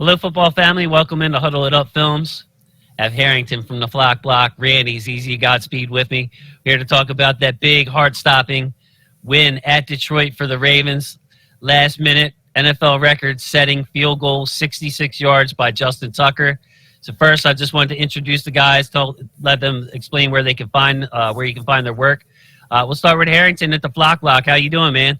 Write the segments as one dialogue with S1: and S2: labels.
S1: Hello, football family. Welcome into Huddle It Up Films. I have Harrington from the Flock Block. Randy's Easy Godspeed with me. We're here to talk about that big, heart-stopping win at Detroit for the Ravens. Last minute NFL record-setting field goal, 66 yards by Justin Tucker. So first, I just wanted to introduce the guys, let them explain where they can find where you can find their work. We'll start with Harrington at the Flock Block. How you doing, man?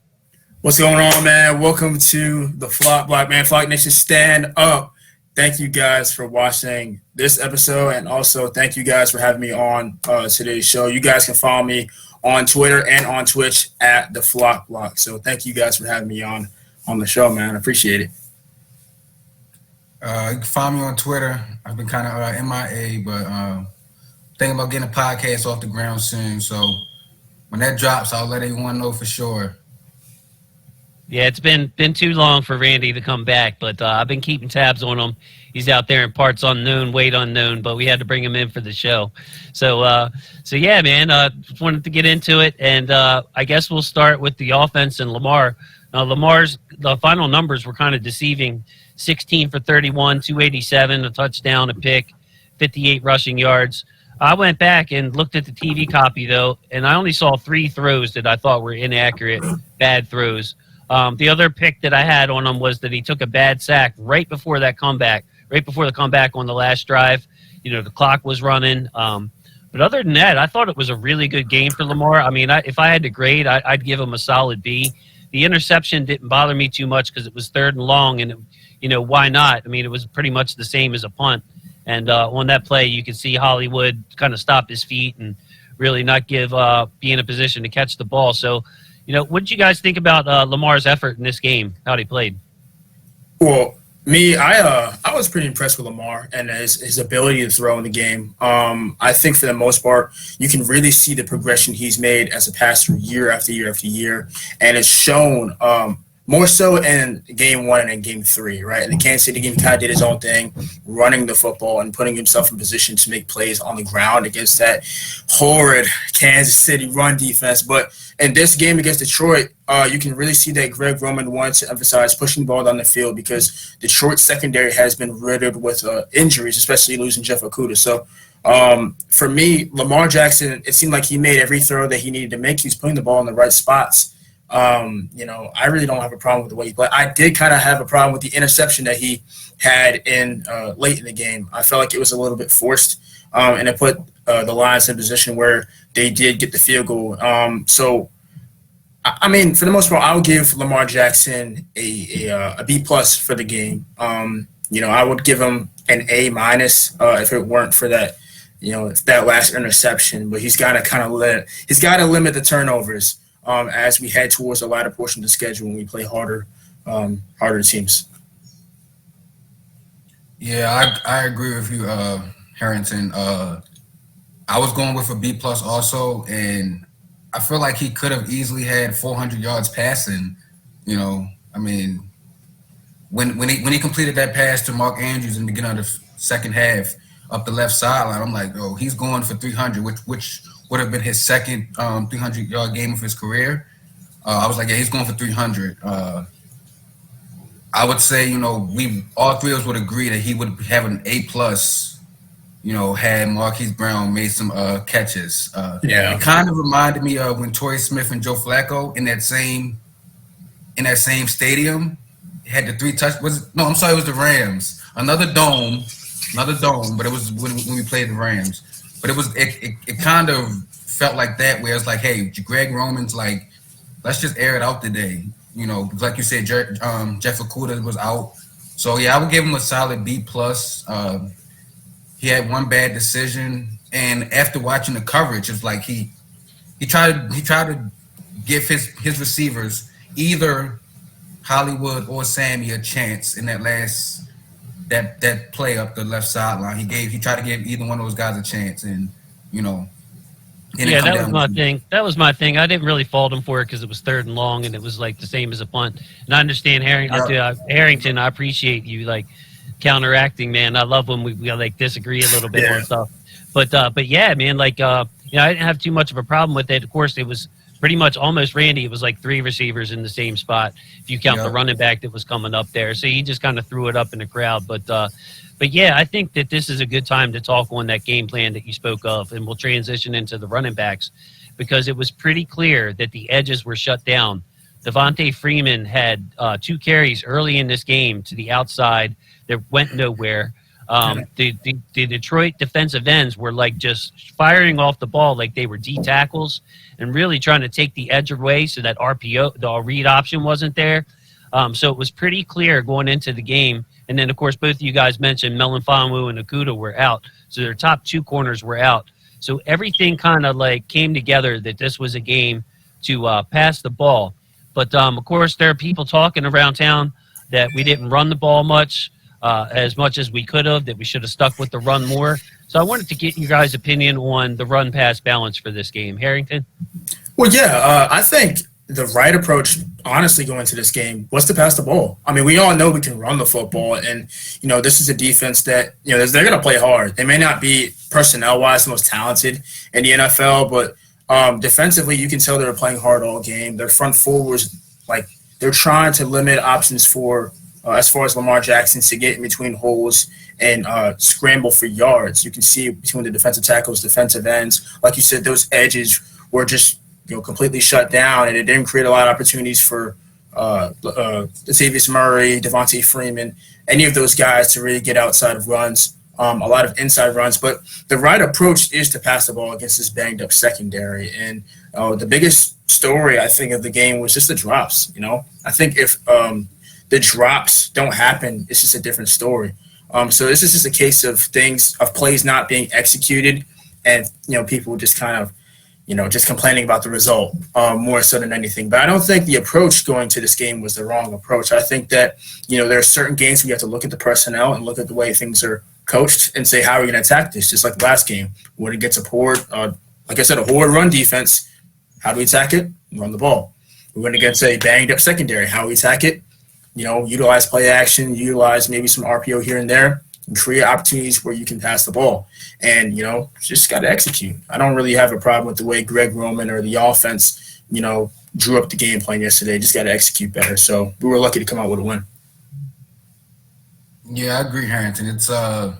S2: What's going on, man? Welcome to the Flock Block, man. Flock Nation, stand up. Thank you guys for watching this episode, and also thank you guys for having me on today's show. You guys can follow me on Twitter and on Twitch at the Flock Block. So thank you guys for having me on the show, man. I appreciate it.
S3: You can find me on Twitter. I've been kind of MIA, but thinking about getting a podcast off the ground soon. So when that drops, I'll let everyone know for sure.
S1: Yeah, it's been too long for Randy to come back, but I've been keeping tabs on him. He's out there in parts unknown, weight unknown, but we had to bring him in for the show. So yeah, man, just wanted to get into it, and I guess we'll start with the offense and Lamar. The final numbers were kind of deceiving. 16 for 31, 287, a touchdown, a pick, 58 rushing yards. I went back and looked at the TV copy, though, and I only saw 3 throws that I thought were inaccurate, bad throws. The other pick that I had on him was that he took a bad sack right before the comeback on the last drive. You know, the clock was running. But other than that, I thought it was a really good game for Lamar. I mean, if I had to grade, I'd give him a solid B. The interception didn't bother me too much because it was 3rd and long, and, why not? I mean, it was pretty much the same as a punt. And on that play, you could see Hollywood kind of stop his feet and really not be in a position to catch the ball. So, what did you guys think about Lamar's effort in this game, how he played?
S2: Well, me, I was pretty impressed with Lamar and his ability to throw in the game. I think for the most part, you can really see the progression he's made as a passer year after year after year, and it's shown more so in game 1 and in game 3, right? In the Kansas City game, he kind of did his own thing, running the football and putting himself in position to make plays on the ground against that horrid Kansas City run defense. But in this game against Detroit, you can really see that Greg Roman wanted to emphasize pushing the ball down the field because Detroit's secondary has been riddled with injuries, especially losing Jeff Okudah. So for me, Lamar Jackson, it seemed like he made every throw that he needed to make. He was putting the ball in the right spots. I really don't have a problem with the way he played. I did kind of have a problem with the interception that he had in late in the game. I felt like it was a little bit forced, and it put the Lions in a position where they did get the field goal. So, I mean, for the most part, I would give Lamar Jackson a B+ for the game. I would give him an A- if it weren't for that, that last interception. But he's got to limit the turnovers as we head towards the latter portion of the schedule when we play harder teams.
S3: Yeah, I agree with you, Harrington. I was going with a B+ also, and I feel like he could have easily had 400 yards passing. I mean, when he completed that pass to Mark Andrews in the beginning of the second half up the left sideline, I'm like, oh, he's going for 300, which would have been his second 300-yard game of his career. I was like, yeah, he's going for 300. I would say, we all three of us would agree that he would have an A+. Had Marquise Brown made some catches.
S2: Yeah.
S3: It kind of reminded me of when Torrey Smith and Joe Flacco in that same stadium had the 3 touch. It was the Rams. Another dome, but it was when we played the Rams. But it kind of felt like that, where it's like, hey, Greg Roman's like, let's just air it out today. Like you said, Jeff Okudah was out. So yeah, I would give him a solid B+. He had one bad decision, and after watching the coverage, it's like he tried to give his receivers, either Hollywood or Sammy, a chance in that play up the left sideline. He tried to give either one of those guys a chance, and
S1: yeah, that was my thing. That was my thing. I didn't really fault him for it because it was 3rd and long, and it was like the same as a punt. And I understand Harrington. I appreciate you counteracting, man. I love when we disagree a little bit on stuff. But yeah, man, I didn't have too much of a problem with it. Of course, it was pretty much almost Randy. It was like 3 receivers in the same spot if you count
S3: Yeah.
S1: the running back that was coming up there. So he just kind of threw it up in the crowd. But yeah, I think that this is a good time to talk on that game plan that you spoke of, and we'll transition into the running backs because it was pretty clear that the edges were shut down. Devontae Freeman had 2 carries early in this game to the outside that went nowhere. The Detroit defensive ends were like just firing off the ball like they were D tackles and really trying to take the edge away so that RPO, the read option wasn't there. So it was pretty clear going into the game. And then, of course, both of you guys mentioned Melanfonwu and Okuda were out. So their top 2 corners were out. So everything kind of like came together that this was a game to pass the ball. But, of course, there are people talking around town that we didn't run the ball much as we could have, that we should have stuck with the run more. So I wanted to get you guys' opinion on the run-pass balance for this game. Harrington?
S2: Well, yeah, I think the right approach, honestly, going into this game was to pass the ball. I mean, we all know we can run the football, and, this is a defense that, they're going to play hard. They may not be personnel-wise the most talented in the NFL, but defensively, you can tell they're playing hard all game. Their front four was, they're trying to limit options for as far as Lamar Jackson to get in between holes and scramble for yards. You can see between the defensive tackles, defensive ends. Like you said, those edges were just completely shut down, and it didn't create a lot of opportunities for Latavius Murray, Devontae Freeman, any of those guys to really get outside of runs, a lot of inside runs. But the right approach is to pass the ball against this banged-up secondary. And the biggest story, I think, of the game was just the drops. I think if the drops don't happen, it's just a different story. So this is just a case of plays not being executed, and people just kind of just complaining about the result more so than anything. But I don't think the approach going to this game was the wrong approach. I think that there are certain games where you have to look at the personnel and look at the way things are coached and say, how are we going to attack this? Just like the last game, when it gets a horde, like I said, a horde run defense, how do we attack it? Run the ball. We're going to get a banged up secondary. How do we attack it? Utilize play action, utilize maybe some RPO here and there, and create opportunities where you can pass the ball. And, just got to execute. I don't really have a problem with the way Greg Roman or the offense, drew up the game plan yesterday. Just got to execute better. So we were lucky to come out with a win.
S3: Yeah, I agree, Harrington. It's the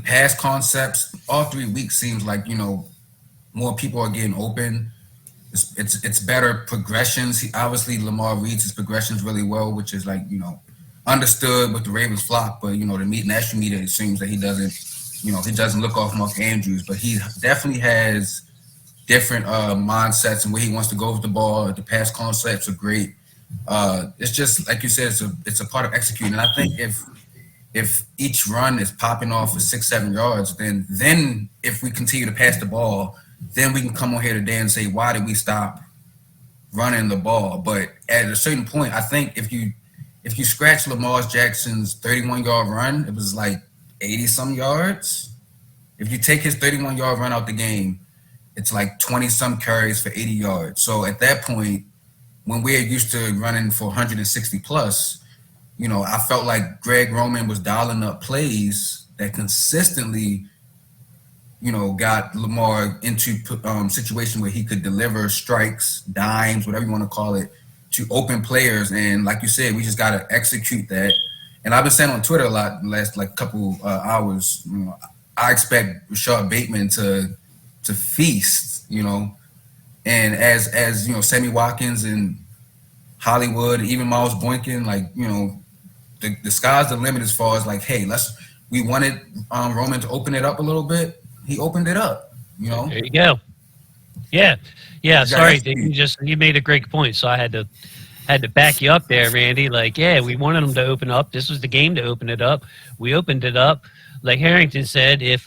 S3: pass concepts, all 3 weeks seems like, more people are getting open. It's better progressions. Obviously, Lamar reads his progressions really well, which is understood with the Ravens flop. But the national media, it seems that he doesn't look off Mark Andrews, but he definitely has different mindsets and where he wants to go with the ball. The pass concepts are great. It's just like you said, it's a part of executing. And I think if each run is popping off for 6-7 yards, then if we continue to pass the ball, then we can come on here today and say, why did we stop running the ball? But at a certain point, I think if you scratch Lamar Jackson's 31-yard run, it was like 80-some yards. If you take his 31-yard run out the game, it's like 20-some carries for 80 yards. So at that point, when we're used to running for 160 plus, I felt like Greg Roman was dialing up plays that consistently, got Lamar into situation where he could deliver strikes, dimes, whatever you want to call it, to open players. And like you said, we just got to execute that. And I've been saying on Twitter a lot the last couple hours, I expect Rashad Bateman to feast, and as Sammy Watkins and Hollywood, even Miles Boykin, the sky's the limit as far as hey, we wanted Roman to open it up a little bit. He opened it up,
S1: There you go. Yeah. Sorry, you made a great point. So I had to back you up there, Randy. We wanted them to open up. This was the game to open it up. We opened it up. Like Harrington said, if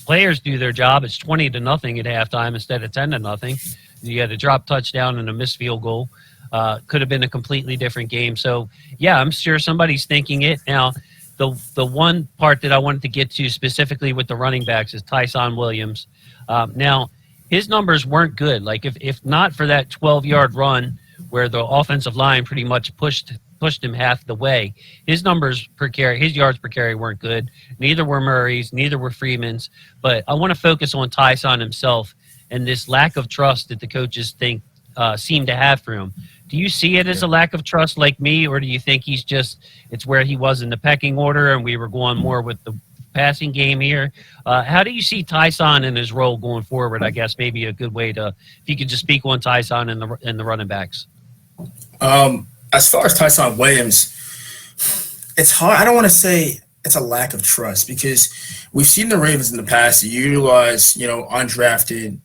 S1: players do their job, it's 20-0 at halftime instead of 10-0. You had a drop touchdown and a missed field goal. Could have been a completely different game. So, yeah, I'm sure somebody's thinking it. Now, the one part that I wanted to get to specifically with the running backs is Tyson Williams. Now, his numbers weren't good. If not for that 12-yard run where the offensive line pretty much pushed him half the way, his numbers per carry, his yards per carry weren't good. Neither were Murray's, neither were Freeman's. But I want to focus on Tyson himself and this lack of trust that the coaches think seem to have for him. Do you see it as a lack of trust like me, or do you think it's where he was in the pecking order and we were going more with the passing game here? How do you see Tyson in his role going forward? I guess maybe a good way to, if you could just speak on Tyson and the running backs.
S2: As far as Tyson Williams, it's hard. I don't want to say it's a lack of trust because we've seen the Ravens in the past utilize, undrafted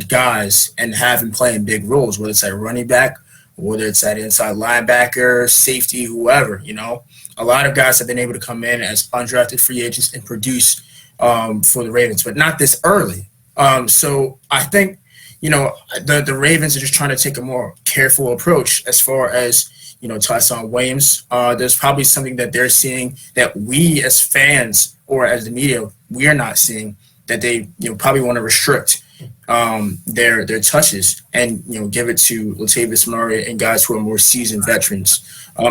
S2: guys and have them playing big roles, whether it's at running back, whether it's at inside linebacker, safety, whoever. A lot of guys have been able to come in as undrafted free agents and produce for the Ravens, but not this early. So I think, the Ravens are just trying to take a more careful approach as far as, Tyson Williams. There's probably something that they're seeing that we as fans or as the media, we are not seeing, that they, probably want to restrict their touches and, give it to Latavius Murray and guys who are more seasoned veterans.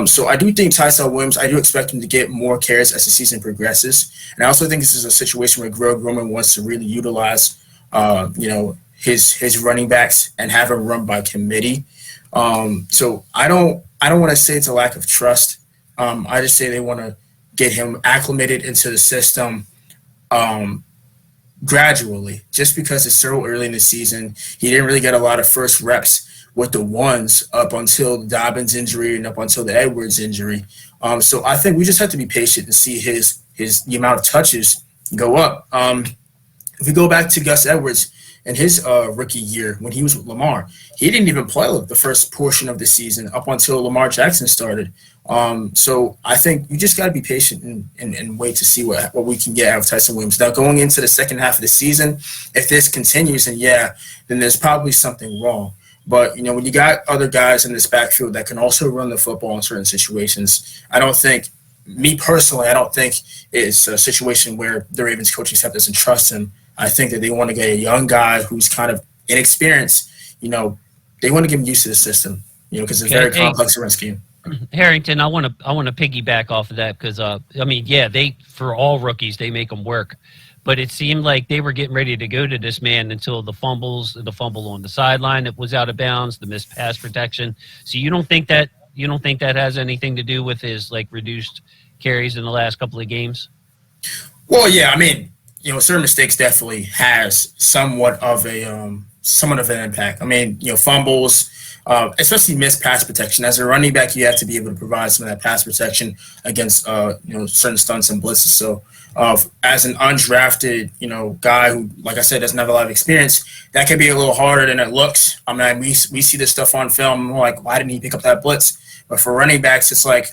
S2: So I do think Tyson Williams, I do expect him to get more carries as the season progresses. And I also think this is a situation where Greg Roman wants to really utilize, his running backs and have them run by committee. So I don't want to say it's a lack of trust. I just say they want to get him acclimated into the system gradually, just because it's so early in the season. He didn't really get a lot of first reps with the ones up until the Dobbins injury and up until the Edwards injury. So I think we just have to be patient and see the amount of touches go up. If we go back to Gus Edwards in his rookie year when he was with Lamar, he didn't even play the first portion of the season up until Lamar Jackson started. So I think you just got to be patient and wait to see what we can get out of Tyson Williams. Now, going into the second half of the season, if this continues, then there's probably something wrong. But, when you got other guys in this backfield that can also run the football in certain situations, I don't think it's a situation where the Ravens coaching staff doesn't trust him. I think that they want to get a young guy who's kind of inexperienced. They want to get him used to the system, because it's a very complex run scheme.
S1: Harrington, I want to piggyback off of that because they, for all rookies, they make them work, but it seemed like they were getting ready to go to this man until the fumble on the sideline that was out of bounds, the missed pass protection. So you don't think that has anything to do with his reduced carries in the last couple of games?
S2: Well, yeah, certain mistakes definitely has somewhat of an impact. Fumbles, especially missed pass protection. As a running back, you have to be able to provide some of that pass protection against certain stunts and blitzes. So as an undrafted guy who, like I said, doesn't have a lot of experience, that can be a little harder than it looks. We see this stuff on film, and we're like, why didn't he pick up that blitz? But for running backs, it's like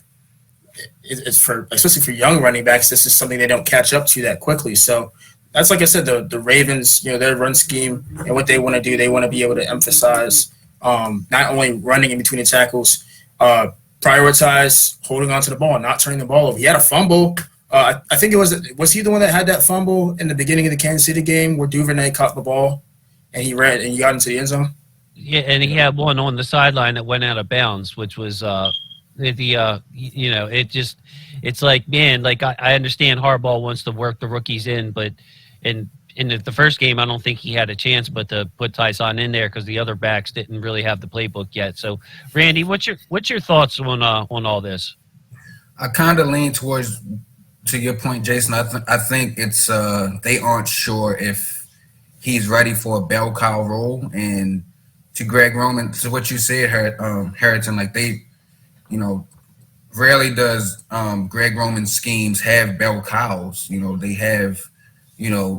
S2: especially for young running backs, this is something they don't catch up to that quickly. So that's, like I said, the Ravens, their run scheme and what they want to do, they want to be able to emphasize not only running in between the tackles, prioritize holding on to the ball, not turning the ball over. He had a fumble. I think was he the one that had that fumble in the beginning of the Kansas City game where Duvernay caught the ball and he ran and he got into the end zone?
S1: Yeah, and he had one on the sideline that went out of bounds, which was it's like, man, I understand Harbaugh wants to work the rookies in, but in the first game, I don't think he had a chance but to put Tyson in there because the other backs didn't really have the playbook yet. So, Randy, what's your thoughts on all this?
S3: I kind of lean towards, to your point, Jason. I think it's they aren't sure if he's ready for a bell cow role. And to Greg Roman, to what you said, Harrington, rarely does Greg Roman's schemes have bell cows. They have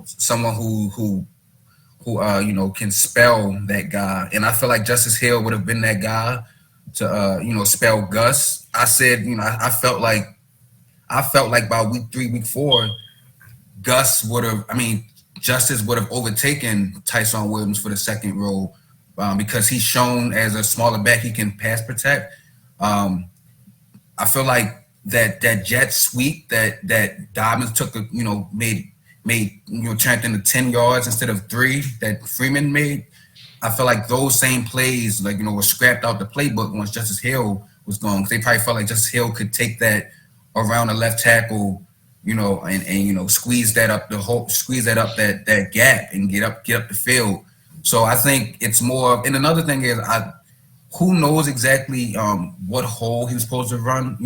S3: someone who can spell that guy. And I feel like Justice Hill would have been that guy to spell Gus. I said, I felt like by week 3, week 4, Justice would have overtaken Tyson Williams for the second role because he's shown as a smaller back he can pass protect. I feel like that jet sweep that Dobbins took, made turned into 10 yards instead of 3 that Freeman made. I feel like those same plays, were scrapped out the playbook once Justice Hill was gone. They probably felt like Justice Hill could take that around the left tackle, squeeze that up that gap and get up the field. So I think it's more. And another thing is, who knows exactly what hole he was supposed to run,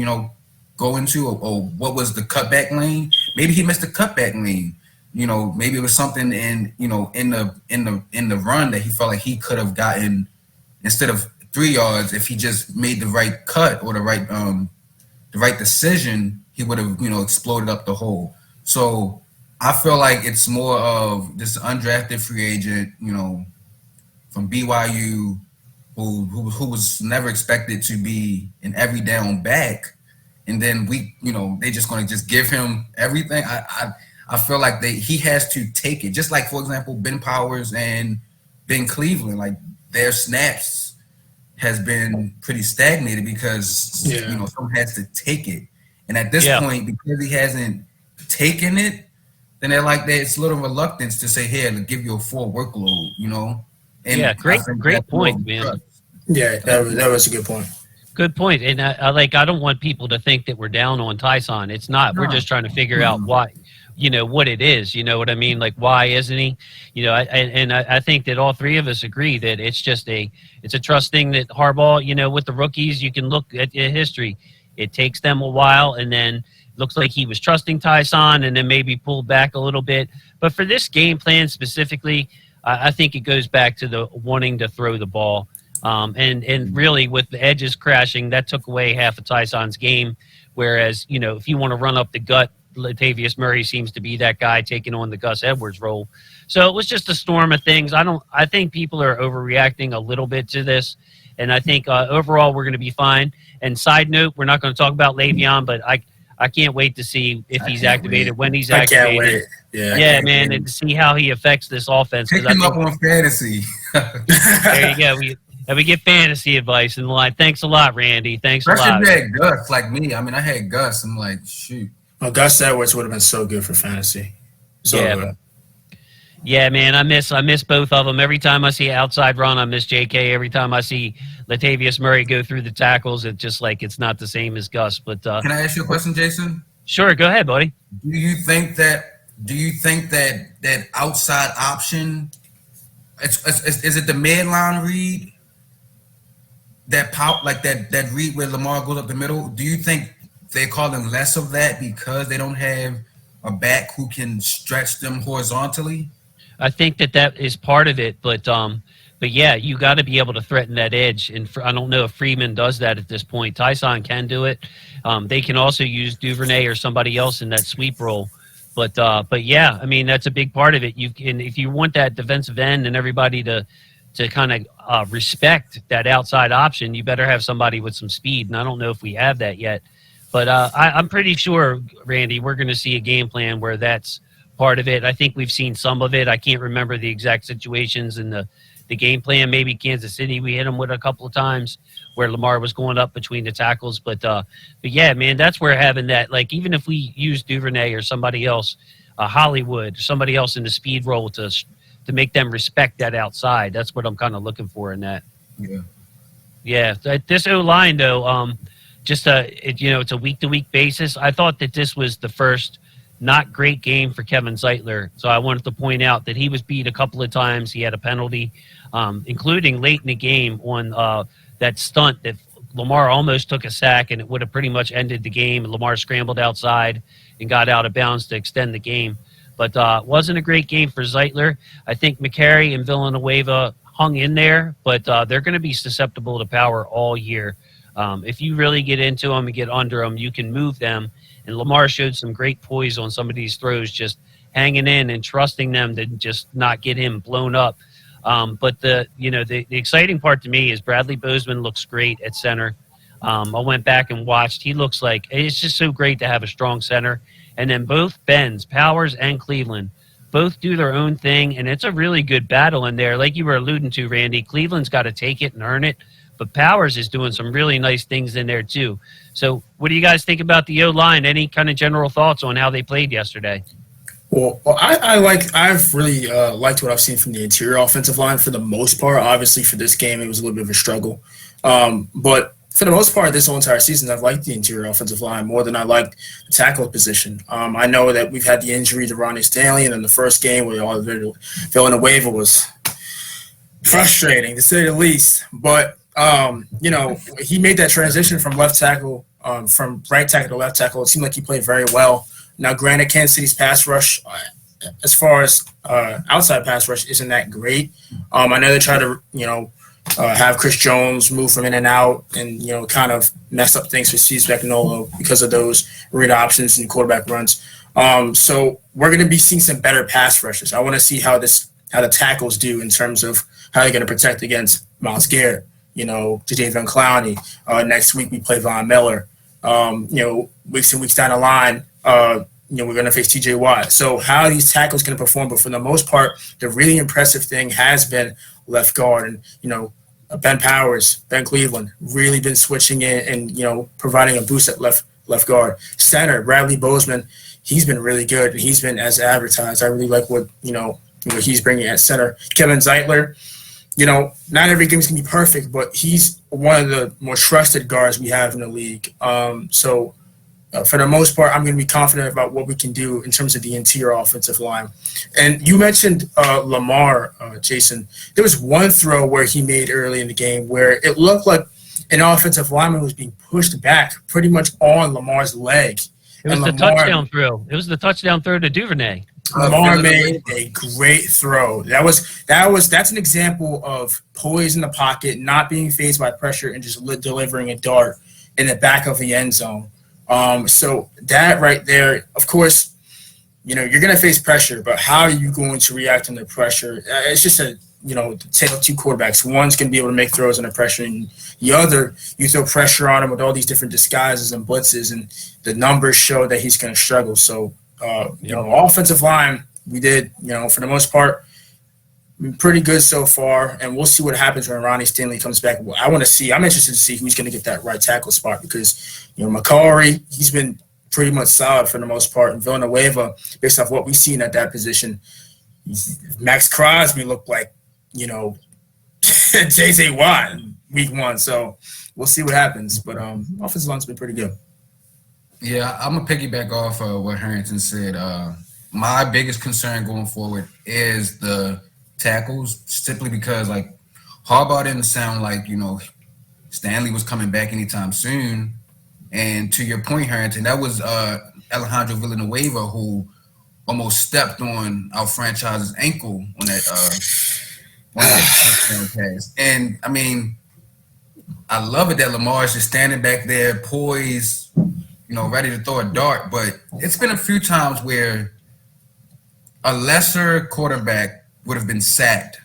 S3: go into, or what was the cutback lane. Maybe he missed the cutback lane. Maybe it was something in the run that he felt like he could have gotten instead of 3 yards. If he just made the right cut or the right decision, he would have exploded up the hole. So I feel like it's more of this undrafted free agent, from BYU, who was never expected to be an every down back, and then they just going to just give him everything. I feel like he has to take it. Just like, for example, Ben Powers and Ben Cleveland, like their snaps has been pretty stagnated because someone has to take it. And at this point, because he hasn't taken it, then it's a little reluctance to say, "Here, to give you a full workload," And
S1: great point, man.
S2: Yeah, that was a good point.
S1: Good point. And I don't want people to think that we're down on Tyson. It's not. No. We're just trying to figure out why, what it is. You know what I mean? Like, why isn't he? I think that all three of us agree that it's just it's a trust thing that Harbaugh, with the rookies, you can look at history. It takes them a while, and then looks like he was trusting Tyson and then maybe pulled back a little bit. But for this game plan specifically, I think it goes back to the wanting to throw the ball. And really with the edges crashing, that took away half of Tyson's game. Whereas, if you want to run up the gut, Latavius Murray seems to be that guy taking on the Gus Edwards role. So it was just a storm of things. I think people are overreacting a little bit to this. And I think overall we're going to be fine. And side note, we're not going to talk about Le'Veon, but I can't wait to see if he's activated, when he's activated.
S2: I can't wait.
S1: Yeah, man, and to see how he affects this offense.
S3: Pick him up on fantasy.
S1: There you go. We get fantasy advice in the line. Thanks a lot, Randy. Thanks a lot.
S3: You had Gus like me. I mean, I had Gus. I'm like, shoot.
S2: Well, Gus Edwards would have been so good for fantasy.
S1: Yeah, man, I miss both of them. Every time I see outside run, I miss JK. Every time I see Latavius Murray go through the tackles, it's just like it's not the same as Gus. But
S3: can I ask you a question, Jason?
S1: Sure, go ahead, buddy.
S3: Do you think that outside option? Is it the midline read? That read where Lamar goes up the middle. Do you think they're calling less of that because they don't have a back who can stretch them horizontally?
S1: I think that is part of it, but yeah, you got to be able to threaten that edge, and I don't know if Freeman does that at this point. Tyson can do it. They can also use Duvernay or somebody else in that sweep role, but yeah, I mean that's a big part of it. You can, if you want that defensive end and everybody to kind of respect that outside option, you better have somebody with some speed, and I don't know if we have that yet. But I'm pretty sure, Randy, we're going to see a game plan where that's part of it. I think we've seen some of it. I can't remember the exact situations in the game plan. Maybe Kansas City, we hit them with a couple of times where Lamar was going up between the tackles. But yeah, man, that's where having that, like, even if we use Duvernay or somebody else, Hollywood, somebody else in the speed role to make them respect that outside. That's what I'm kind of looking for in that.
S3: Yeah.
S1: Yeah. This O-line, though, it's a week-to-week basis. I thought that this was the first not great game for Kevin Zeitler. So I wanted to point out that he was beat a couple of times. He had a penalty, including late in the game on that stunt that Lamar almost took a sack, and it would have pretty much ended the game. Lamar scrambled outside and got out of bounds to extend the game. But it wasn't a great game for Zeitler. I think McCary and Villanueva hung in there, but they're going to be susceptible to power all year. If you really get into them and get under them, you can move them. And Lamar showed some great poise on some of these throws, just hanging in and trusting them to just not get him blown up. But the exciting part to me is Bradley Bozeman looks great at center. I went back and watched. He looks like it's just so great to have a strong center. And then both Benz, Powers, and Cleveland both do their own thing, and it's a really good battle in there. Like you were alluding to, Randy, Cleveland's got to take it and earn it. But Powers is doing some really nice things in there, too. So what do you guys think about the O-line? Any kind of general thoughts on how they played yesterday?
S2: Well, I've really liked what I've seen from the interior offensive line for the most part. Obviously, for this game, it was a little bit of a struggle. But For the most part, this whole entire season, I've liked the interior offensive line more than I liked the tackle position. I know that we've had the injury to Ronnie Stanley, and in the first game, where all the Villanueva was frustrating to say the least. But he made that transition from left tackle, from right tackle to left tackle. It seemed like he played very well. Now, granted, Kansas City's pass rush, as far as outside pass rush, isn't that great. I know they try to, have Chris Jones move from in and out and, kind of mess up things for Steve Spagnuolo because of those read options and quarterback runs. So we're going to be seeing some better pass rushes. I want to see how the tackles do in terms of how they're going to protect against Myles Garrett, Jadeveon Clowney. Next week we play Von Miller. Weeks and weeks down the line, we're going to face TJ Watt. So how are these tackles going to perform? But for the most part, the really impressive thing has been left guard. And, Ben Powers, Ben Cleveland, really been switching in and, providing a boost at left guard. Center, Bradley Bozeman, he's been really good. And he's been as advertised. I really like what he's bringing at center. Kevin Zeitler, not every game is going to be perfect, but he's one of the more trusted guards we have in the league. For the most part, I'm going to be confident about what we can do in terms of the interior offensive line. And you mentioned Lamar, Jason. There was one throw where he made early in the game where it looked like an offensive lineman was being pushed back pretty much on Lamar's leg.
S1: It was the touchdown throw. It was the touchdown throw to Duvernay.
S2: Lamar made a great throw. That's an example of poise in the pocket, not being fazed by pressure, and just delivering a dart in the back of the end zone. So that right there, of course, you're going to face pressure, but how are you going to react under pressure? It's just the tale of two quarterbacks. One's going to be able to make throws under pressure, and the other, you throw pressure on him with all these different disguises and blitzes, and the numbers show that he's going to struggle. So, offensive line, we did, for the most part, pretty good so far, and we'll see what happens when Ronnie Stanley comes back. I'm interested to see who's going to get that right tackle spot because, McCarry, he's been pretty much solid for the most part. And Villanueva, based off what we've seen at that position, Max Crosby looked like, J.J. Watt in week one. So we'll see what happens. But offensive line's been pretty good.
S3: Yeah, I'm going to piggyback off what Harrington said. My biggest concern going forward is the tackles, simply because Harbaugh didn't sound like Stanley was coming back anytime soon. And to your point, Harrington, that was Alejandro Villanueva who almost stepped on our franchise's ankle on that touchdown pass. And I mean, I love it that Lamar's just standing back there, poised, ready to throw a dart. But it's been a few times where a lesser quarterback would have been sacked.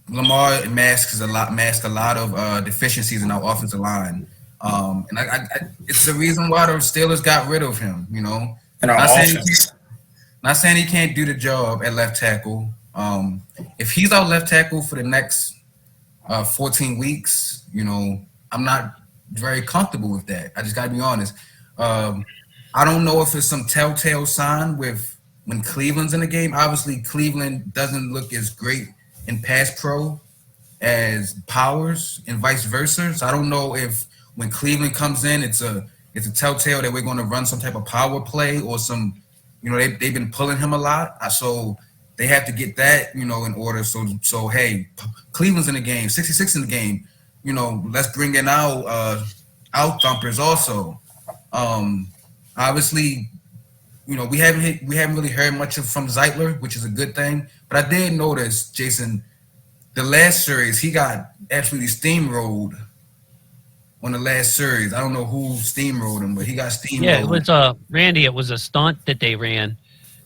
S3: Lamar masks a lot of deficiencies in our offensive line, and it's the reason why the Steelers got rid of him.
S2: And our offense.
S3: Not saying he can't do the job at left tackle. If he's our left tackle for the next 14 weeks, I'm not very comfortable with that. I just got to be honest. I don't know if it's some telltale sign with when Cleveland's in the game. Obviously, Cleveland doesn't look as great in pass pro as Powers and vice versa. So I don't know if when Cleveland comes in, it's a telltale that we're going to run some type of power play or some, they've been pulling him a lot. So they have to get that, in order. So hey, Cleveland's in the game, 66 in the game. Let's bring in our thumpers also. Obviously, we haven't really heard much from Zeitler, which is a good thing. But I did notice, Jason, the last series, he got absolutely steamrolled on the last series. I don't know who steamrolled him, but he got steamrolled.
S1: Yeah, it was Randy. It was a stunt that they ran.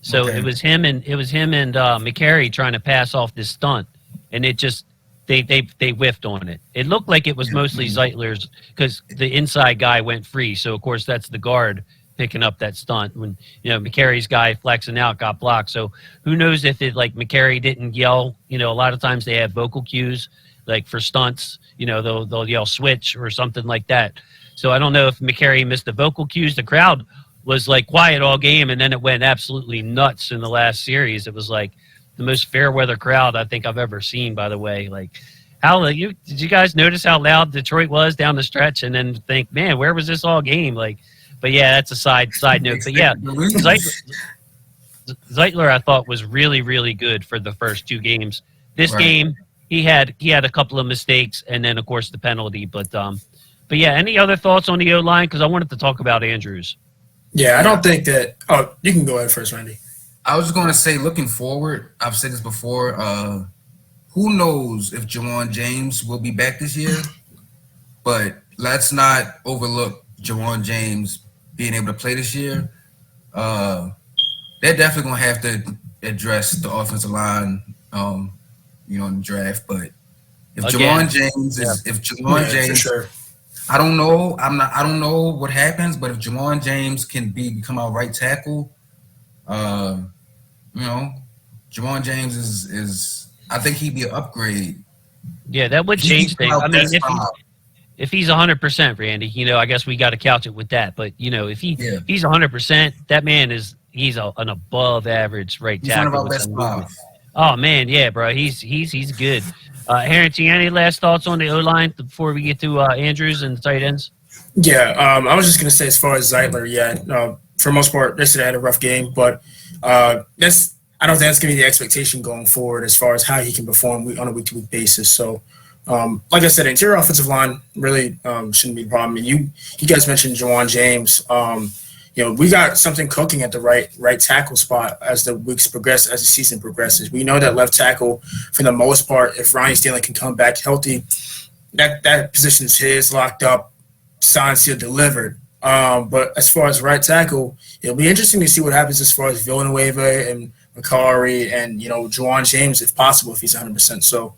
S1: So
S3: Okay.
S1: it was him and McCary trying to pass off this stunt, and it just they whiffed on it. It looked like it was mostly Zeitler's because the inside guy went free. So of course that's the guard picking up that stunt when McCary's guy flexing out got blocked. So who knows if it McCary didn't yell. A lot of times they have vocal cues like for stunts. They'll yell switch or something like that. So I don't know if McCary missed the vocal cues. The crowd was quiet all game, and then it went absolutely nuts in the last series. It was the most fair weather crowd I think I've ever seen. By the way, Did you guys notice how loud Detroit was down the stretch, and then think, man, where was this all game? Like, but yeah, that's a side note. But yeah, Zeitler, I thought was really, really good for the first two games. This game, he had a couple of mistakes, and then of course the penalty. But yeah, any other thoughts on the O line? Because I wanted to talk about Andrews.
S2: Yeah, I don't think that. Oh, you can go ahead first, Randy.
S3: I was going to say, looking forward, I've said this before. Who knows if Jawan James will be back this year? But let's not overlook Jawan James being able to play this year. They're definitely going to have to address the offensive line, in the draft. But if Jawan James,
S2: sure.
S3: I don't know. I don't know what happens. But if Jawan James can become our right tackle, Jawan James is. I think he'd be an upgrade.
S1: Yeah, that would change things. I mean, if he's 100%, Randy, I guess we got to couch it with that. But if he's 100%, that man he's an above average right tackle.
S3: He's one of our best five.
S1: Oh man, yeah, bro, he's good. Harrington, any last thoughts on the O line before we get to Andrews and the tight ends?
S2: Yeah, I was just gonna say as far as Zeitler, for the most part, yesterday had a rough game, but I don't think that's going to be the expectation going forward as far as how he can perform on a week-to-week basis. So, like I said, interior offensive line really shouldn't be a problem. You guys mentioned Jawan James. We got something cooking at the right tackle spot as the weeks progress, as the season progresses. We know that left tackle, for the most part, if Ronnie Stanley can come back healthy, that position is his, locked up, signed, sealed, delivered. But as far as right tackle, it'll be interesting to see what happens as far as Villanueva and Macari and Jawan James, if possible, if he's 100%. So,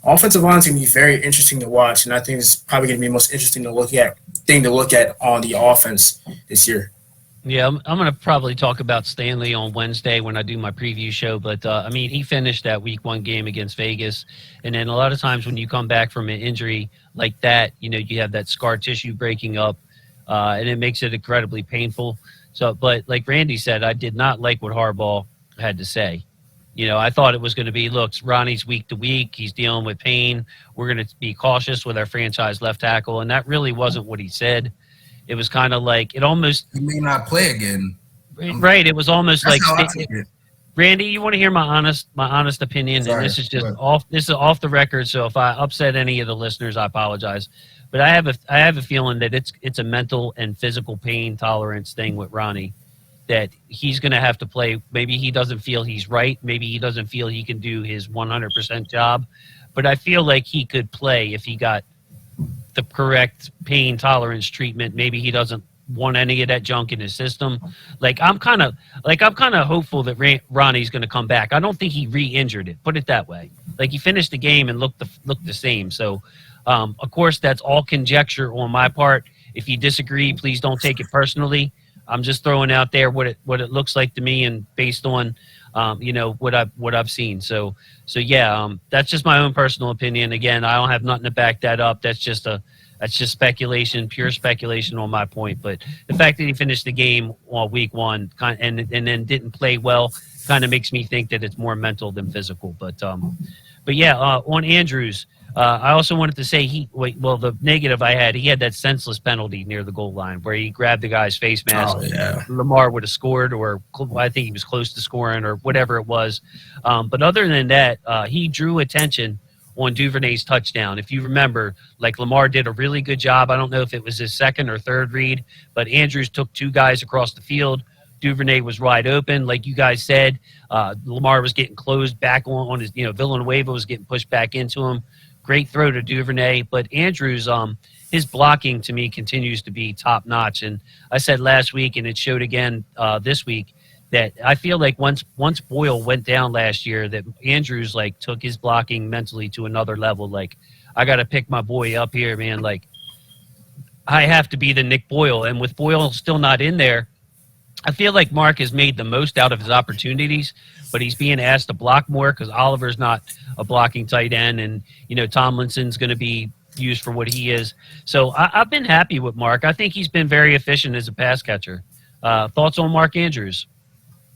S2: offensive line is going to be very interesting to watch, and I think it's probably going to be the most interesting to look at on the offense this year.
S1: Yeah, I'm going to probably talk about Stanley on Wednesday when I do my preview show. But, he finished that week one game against Vegas. And then a lot of times when you come back from an injury like that, you have that scar tissue breaking up, and it makes it incredibly painful. So, but like Randy said, I did not like what Harbaugh had to say. I thought it was going to be, look, Ronnie's week to week. He's dealing with pain. We're going to be cautious with our franchise left tackle. And that really wasn't what he said. It was kind of like he
S3: may not play again.
S1: Right. It was almost like Randy, you want to hear my honest opinion?
S3: Sorry,
S1: and this is just off the record. So if I upset any of the listeners, I apologize. But I have a feeling that it's a mental and physical pain tolerance thing with Ronnie, that he's going to have to play. Maybe he doesn't feel he's right. Maybe he doesn't feel he can do his 100% job. But I feel like he could play if he got the correct pain tolerance treatment. Maybe he doesn't want any of that junk in his system. I'm kind of hopeful that Ronnie's going to come back. I don't think he re-injured it. Put it that way. He finished the game and looked the same. So, of course, that's all conjecture on my part. If you disagree, please don't take it personally. I'm just throwing out there what it looks like to me, and based on what I've seen. So yeah, that's just my own personal opinion. Again, I don't have nothing to back that up. That's just speculation, pure speculation on my point. But the fact that he finished the game on week one and then didn't play well kind of makes me think that it's more mental than physical. But yeah, on Andrews. I also wanted to say the negative I had, he had that senseless penalty near the goal line where he grabbed the guy's face mask.
S2: Oh, yeah.
S1: Lamar would have scored, or I think he was close to scoring, or whatever it was. But other than that, he drew attention on Duvernay's touchdown. If you remember, Lamar did a really good job. I don't know if it was his second or third read, but Andrews took two guys across the field. Duvernay was wide open, like you guys said. Lamar was getting closed back on his, Villanueva was getting pushed back into him. Great throw to Duvernay, but Andrews, his blocking to me continues to be top notch. And I said last week, and it showed again this week, that I feel like once Boyle went down last year, that Andrews took his blocking mentally to another level. I got to pick my boy up here, man. I have to be the Nick Boyle, and with Boyle still not in there, I feel like Mark has made the most out of his opportunities, but he's being asked to block more because Oliver's not a blocking tight end, and Tomlinson's going to be used for what he is. So I've been happy with Mark. I think he's been very efficient as a pass catcher. Thoughts on Mark Andrews?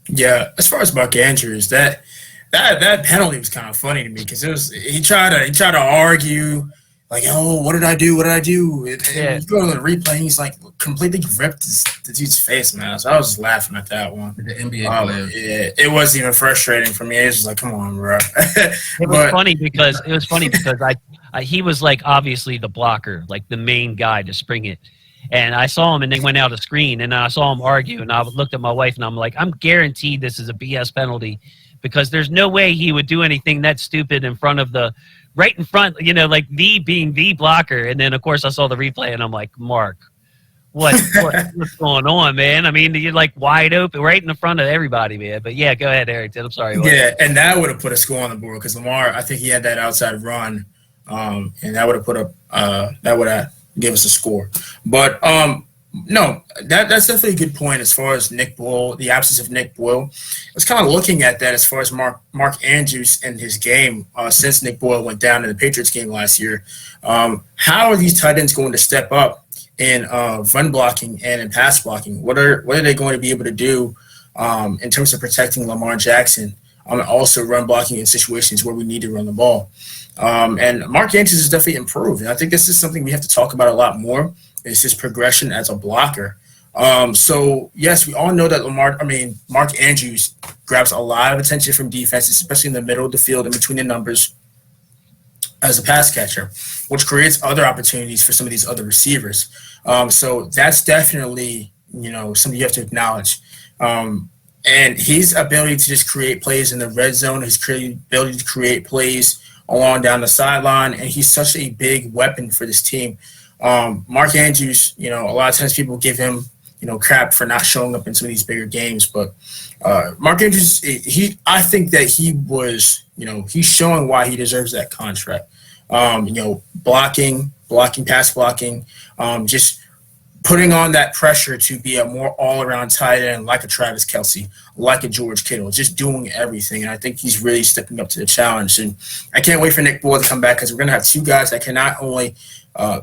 S2: Yeah, as far as Mark Andrews, that that penalty was kind of funny to me because he tried to argue like, oh, what did I do? What did I do? And
S1: Yeah,
S2: you go to the replay, and he's like completely ripped the dude's face, man. So I was just laughing at that one.
S3: The NBA player.
S2: Yeah, it wasn't even frustrating for me. It was just like, come on, bro.
S1: it was funny because he was like obviously the blocker, like the main guy to spring it. And I saw him, and they went out of screen, and I saw him argue, and I looked at my wife, and I'm like, I'm guaranteed this is a BS penalty because there's no way he would do anything that stupid right in front, like being the blocker. And then, of course, I saw the replay, and I'm like, Mark, what's going on, man? I mean, you're like wide open right in the front of everybody, man. But yeah, go ahead, Eric. I'm sorry.
S2: Yeah, and that would have put a score on the board because Lamar, I think he had that outside run, and that would have that would have give us a score. But no, that's definitely a good point as far as Nick Boyle, the absence of Nick Boyle. I was kind of looking at that as far as Mark Andrews and his game since Nick Boyle went down in the Patriots game last year. How are these tight ends going to step up in run blocking and in pass blocking? What are they going to be able to do in terms of protecting Lamar Jackson and also run blocking in situations where we need to run the ball? And Mark Andrews has definitely improved. And I think this is something we have to talk about a lot more is his progression as a blocker. So, yes, we all know that Mark Andrews grabs a lot of attention from defenses, especially in the middle of the field and between the numbers as a pass catcher, which creates other opportunities for some of these other receivers. So that's definitely, something you have to acknowledge. And his ability to just create plays in the red zone, his ability to create plays along down the sideline, and he's such a big weapon for this team. Mark Andrews, a lot of times people give him, crap for not showing up in some of these bigger games, but Mark Andrews, I think that he was, he's showing why he deserves that contract. Blocking, pass blocking, just putting on that pressure to be a more all-around tight end like a Travis Kelce, like a George Kittle, just doing everything. And I think he's really stepping up to the challenge. And I can't wait for Nick Boyle to come back because we're going to have two guys that can not only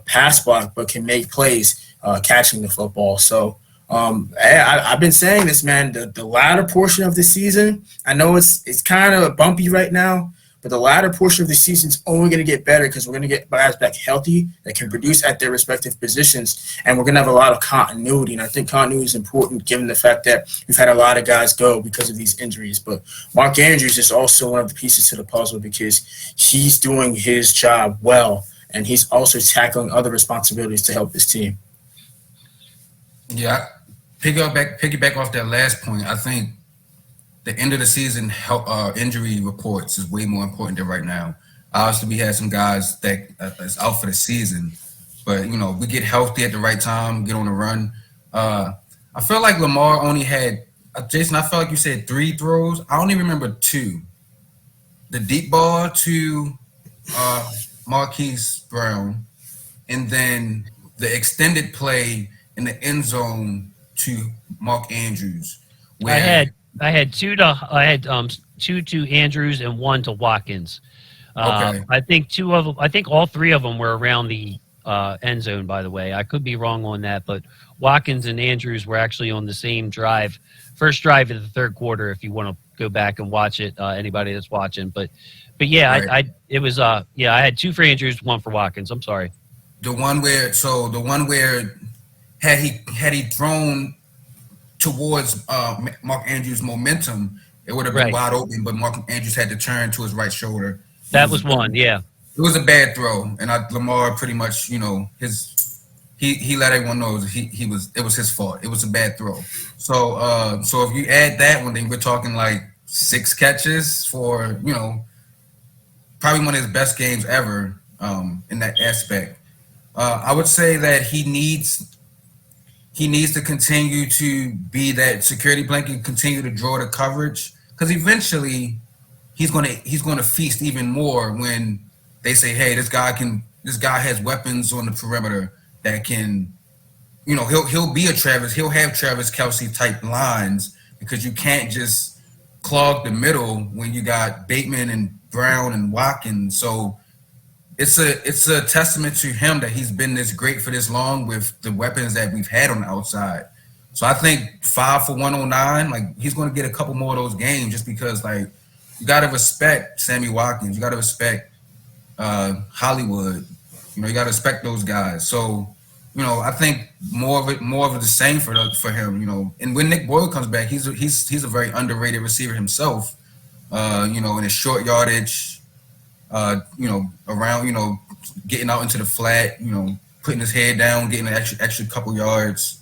S2: pass block but can make plays catching the football. So I've been saying this, man, the latter portion of the season, I know it's kind of bumpy right now, but the latter portion of the season is only going to get better because we're going to get guys back healthy that can produce at their respective positions, and we're going to have a lot of continuity. And I think continuity is important given the fact that we've had a lot of guys go because of these injuries. But Mark Andrews is also one of the pieces to the puzzle because he's doing his job well, and he's also tackling other responsibilities to help his team.
S3: Yeah, piggyback off that last point, I think the end of the season injury reports is way more important than right now. Obviously, we had some guys that is out for the season, but we get healthy at the right time, get on the run. I feel like Lamar only had Jason. I felt like you said 3 throws. I only remember 2. The deep ball to Marquise Brown, and then the extended play in the end zone to Mark Andrews.
S1: I had 2 to Andrews and 1 to Watkins.
S3: Okay.
S1: I think 2 of them. I think all 3 of them were around the end zone. By the way, I could be wrong on that, but Watkins and Andrews were actually on the same drive, first drive of the third quarter. If you want to go back and watch it, anybody that's watching, but yeah, right. I had 2 for Andrews, 1 for Watkins. I'm sorry.
S3: The one where had he thrown towards Mark Andrews' momentum, it would have been wide open, but Mark Andrews had to turn to his right shoulder.
S1: That was one, yeah.
S3: It was a bad throw, and Lamar pretty much, he let everyone know it was his fault. It was a bad throw. So if you add that one, then we're talking like 6 catches for probably one of his best games ever in that aspect. I would say that he needs to continue to be that security blanket, continue to draw the coverage, because eventually he's gonna feast even more when they say, hey, this guy has weapons on the perimeter that can, he'll have Travis Kelce type lines, because you can't just clog the middle when you got Bateman and Brown and Watkins. So it's a testament to him that he's been this great for this long with the weapons that we've had on the outside. So I think 5 for 109, like he's going to get a couple more of those games just because like you gotta respect Sammy Watkins. You gotta respect Hollywood. You know, you gotta respect those guys. So, you know, I think more of the same for him. You know, and when Nick Boyle comes back, he's a very underrated receiver himself. You know, in his short yardage, you know, around, you know, getting out into the flat, you know, putting his head down, getting an extra couple yards.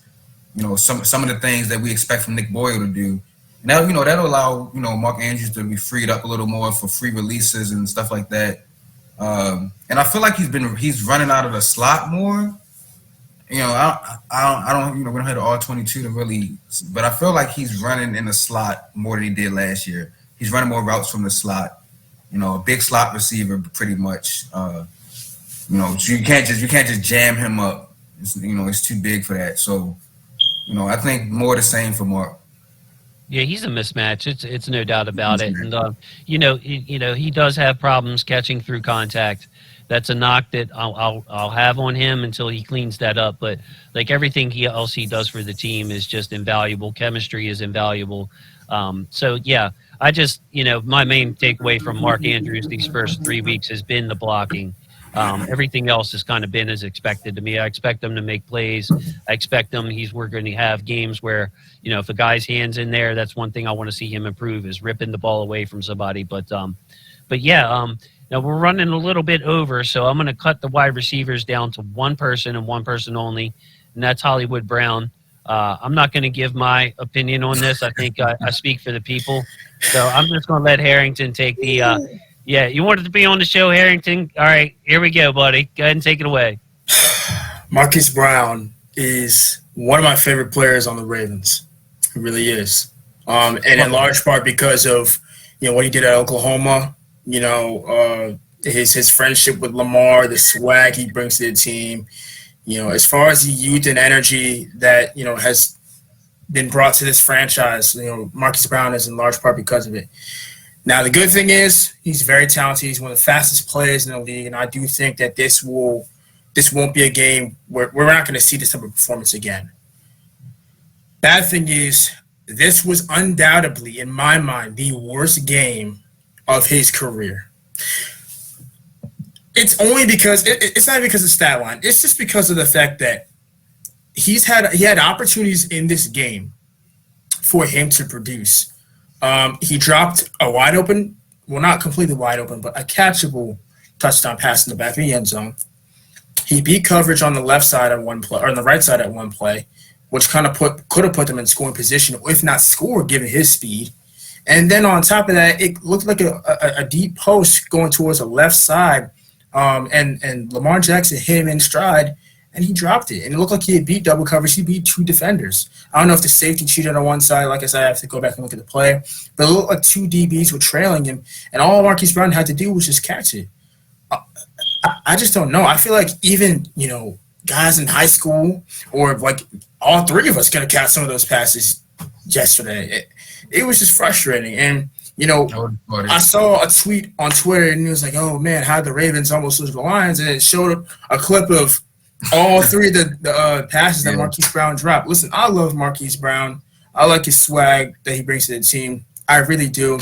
S3: You know, some of the things that we expect from Nick Boyle to do. And that, you know, that'll allow, you know, Mark Andrews to be freed up a little more for free releases and stuff like that. And I feel like he's running out of the slot more. You know, I don't, you know, we don't have the all-22 to really, but I feel like he's running in the slot more than he did last year. He's running more routes from the slot. You know, a big slot receiver, pretty much. You know, so you can't just jam him up. You know, it's too big for that. So, you know, I think more the same for Mark.
S1: Yeah, he's a mismatch. It's no doubt about it. And you know, he does have problems catching through contact. That's a knock that I'll have on him until he cleans that up. But like everything else he does for the team is just invaluable. Chemistry is invaluable. So yeah, I just, you know, my main takeaway from Mark Andrews these first 3 weeks has been the blocking. Everything else has kind of been as expected to me. I expect him to make plays. I expect him. We're going to have games where, you know, if a guy's hand's in there, that's one thing I want to see him improve is ripping the ball away from somebody. But yeah, now we're running a little bit over, so I'm going to cut the wide receivers down to one person and one person only, and that's Hollywood Brown. I'm not going to give my opinion on this. I think I speak for the people, so I'm just going to let Harrington take the. Yeah, you wanted to be on the show, Harrington? All right, here we go, buddy. Go ahead and take it away.
S2: Marquise Brown is one of my favorite players on the Ravens. He really is. And in large part because of, you know, what he did at Oklahoma, you know, his friendship with Lamar, the swag he brings to the team, you know, as far as the youth and energy that, you know, has been brought to this franchise, you know, Marquise Brown is in large part because of it. Now, the good thing is he's very talented. He's one of the fastest players in the league, and I do think that this won't be a game where we're not going to see this type of performance again. Bad thing is this was undoubtedly, in my mind, the worst game of his career. It's only because it's not because of stat line. It's just because of the fact that he had opportunities in this game for him to produce. He dropped a wide open, well, not completely wide open, but a catchable touchdown pass in the back of the end zone. He beat coverage on the left side at one play, or on the right side at one play, which kind of could have put them in scoring position, if not score, given his speed. And then on top of that, it looked like a deep post going towards the left side, and Lamar Jackson hit him in stride, and he dropped it. And it looked like he had beat double coverage. He beat two defenders. I don't know if the safety cheated on one side. Like I said, I have to go back and look at the play. But it looked like two DBs were trailing him, and all Marquise Brown had to do was just catch it. I just don't know. I feel like even, you know, guys in high school, or like all three of us could have caught some of those passes yesterday. It was just frustrating. And, you know, I saw a tweet on Twitter, and it was like, oh, man, how the Ravens almost lose the Lions. And it showed a clip of all three of the passes that Marquise Brown dropped. Listen, I love Marquise Brown. I like his swag that he brings to the team. I really do.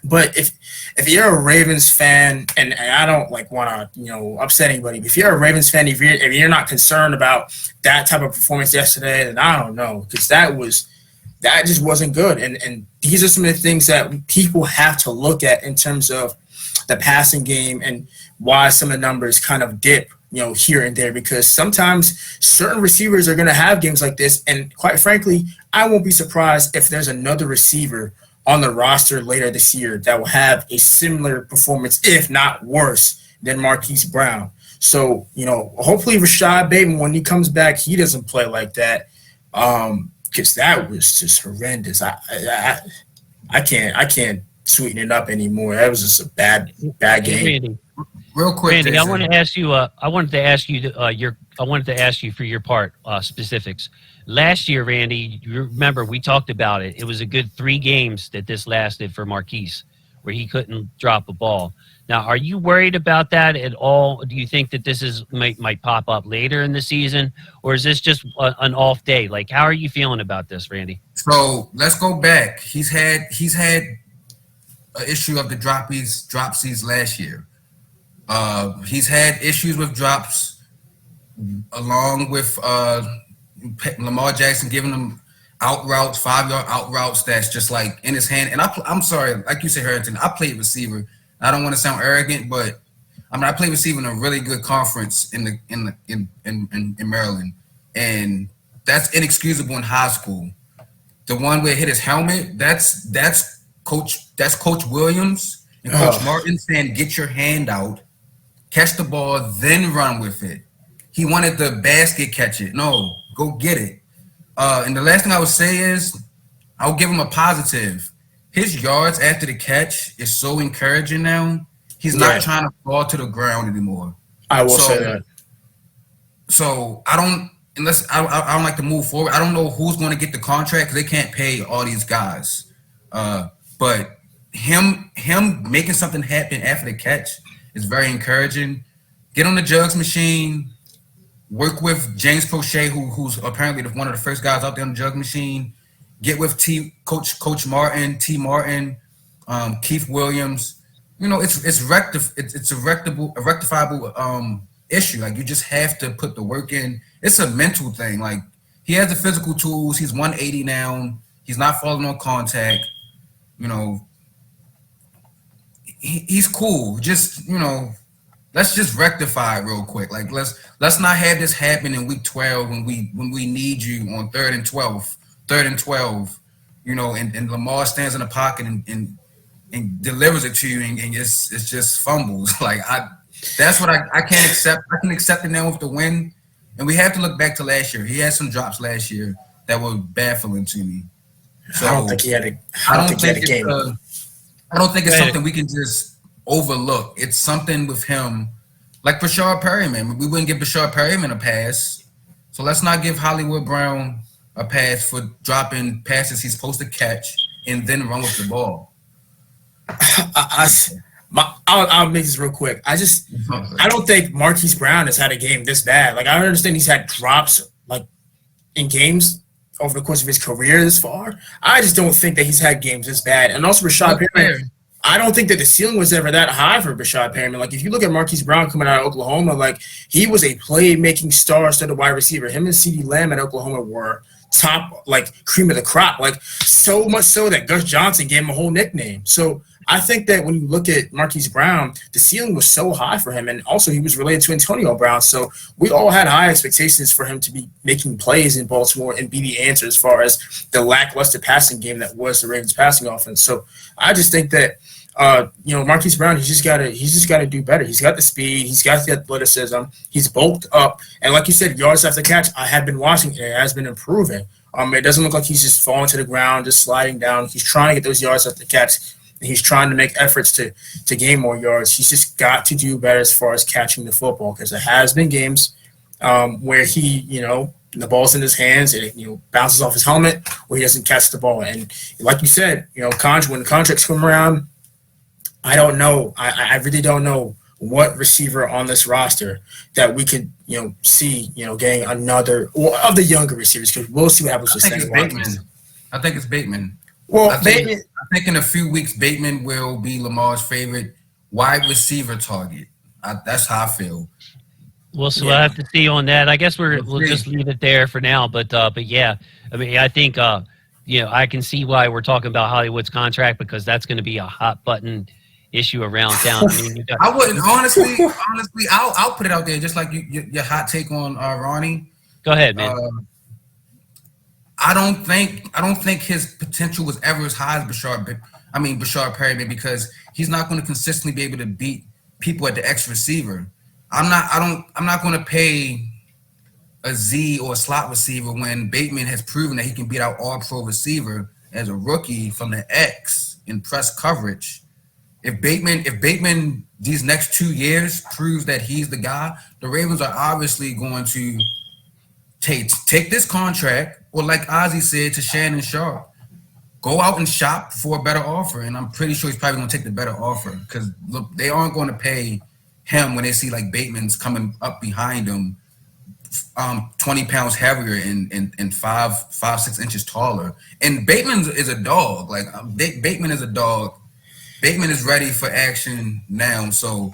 S2: But if you're a Ravens fan, and I don't like want to, you know, upset anybody, but if you're a Ravens fan, if you're not concerned about that type of performance yesterday, then I don't know, because that just wasn't good. And these are some of the things that people have to look at in terms of the passing game and why some of the numbers kind of dip, you know, here and there, because sometimes certain receivers are going to have games like this. And quite frankly, I won't be surprised if there's another receiver on the roster later this year that will have a similar performance, if not worse, than Marquise Brown. So, you know, hopefully Rashad Bateman, when he comes back, he doesn't play like that, because that was just horrendous. I can't sweeten it up anymore. That was just a bad game.
S1: Randy,
S3: Real quick,
S1: Randy, I wanted to ask you for your part specifics. Last year, Randy, you remember we talked about it. It was a good 3 games that this lasted for Marquise, where he couldn't drop a ball. Now, are you worried about that at all? Do you think that this might pop up later in the season, or is this just an off day? Like, how are you feeling about this, Randy?
S3: So let's go back. He's had an issue of the dropsies last year. He's had issues with drops, along with Lamar Jackson giving him out routes, 5-yard out routes that's just like in his hand. And I'm sorry, like you said, Harrington, I played receiver. I don't want to sound arrogant, but I mean I played receiver in a really good conference in Maryland, and that's inexcusable in high school. The one where it hit his helmet, that's Coach Williams and Coach Martin saying, get your hand out, catch the ball, then run with it. He wanted the basket catch it. No, go get it. And the last thing I would say is, I'll give him a positive. His yards after the catch is so encouraging now. He's not trying to fall to the ground anymore.
S2: I will say that.
S3: So I don't like to move forward. I don't know who's going to get the contract because they can't pay all these guys. But him making something happen after the catch is very encouraging. Get on the jugs machine. Work with James Crochet, who's apparently one of the first guys out there on the jug machine. Get with Coach Martin, T. Martin, Keith Williams. You know, it's a rectifiable issue. Like, you just have to put the work in. It's a mental thing. Like, he has the physical tools. He's 180 now. He's not falling on contact. You know, he's cool. Just, you know, let's just rectify it real quick. Like, let's not have this happen in week 12 when we need you on 3rd and 12, you know, and Lamar stands in the pocket and delivers it to you and it's just fumbles. Like, that's what I can't accept. I can accept it now with the win. And we have to look back to last year. He had some drops last year that were baffling to me. So
S2: I don't think he had a game.
S3: I don't think it's something we can just overlook. It's something with him, like Brashard Perryman. We wouldn't give Brashard Perryman a pass. So let's not give Hollywood Brown a pass for dropping passes he's supposed to catch and then run with the ball.
S2: I'll make this real quick. I don't think Marquise Brown has had a game this bad. Like, I understand he's had drops like in games over the course of his career this far. I just don't think that he's had games this bad. And also Brashard Perryman, I don't think that the ceiling was ever that high for Brashard Perryman. Like, if you look at Marquise Brown coming out of Oklahoma, like, he was a play-making star instead of wide receiver. Him and CeeDee Lamb at Oklahoma were top, like, cream of the crop. Like, so much so that Gus Johnson gave him a whole nickname. So I think that when you look at Marquise Brown, the ceiling was so high for him, and also he was related to Antonio Brown. So we all had high expectations for him to be making plays in Baltimore and be the answer as far as the lackluster passing game that was the Ravens' passing offense. So I just think that Marquise Brown, he's just gotta do better. He's got the speed, he's got the athleticism, he's bulked up, and like you said, yards after catch, I have been watching it has been improving. It doesn't look like he's just falling to the ground, just sliding down. He's trying to get those yards after catch. He's trying to make efforts to gain more yards. He's just got to do better as far as catching the football, because there has been games where he, the ball's in his hands and it, bounces off his helmet, where he doesn't catch the ball. And like you said, when the contracts come around, I don't know. I really don't know what receiver on this roster that we could, see, getting another of the younger receivers, because we'll see what happens with Sammy Watkins.
S3: I think it's Bateman.
S2: Well,
S3: I think in a few weeks, Bateman will be Lamar's favorite wide receiver target. That's how I feel.
S1: Well, so we'll have to see on that. I guess we'll just leave it there for now. But yeah, I mean, I think I can see why we're talking about Hollywood's contract, because that's going to be a hot button issue around town. I mean,
S3: I wouldn't honestly. I'll put it out there, just like your hot take on Ronnie.
S1: Go ahead, man.
S3: I don't think his potential was ever as high as Brashard Perryman, because he's not going to consistently be able to beat people at the X receiver. I'm not going to pay a Z or a slot receiver when Bateman has proven that he can beat out all-pro receiver as a rookie from the X in press coverage. If Bateman these next 2 years proves that he's the guy, the Ravens are obviously going to take this contract, or like Ozzie said to Shannon Sharp, go out and shop for a better offer. And I'm pretty sure he's probably going to take the better offer, because look, they aren't going to pay him when they see like Bateman's coming up behind him, 20 pounds heavier and 5'6" inches taller. And Bateman is a dog. Like Bateman is a dog. Bateman is ready for action now. So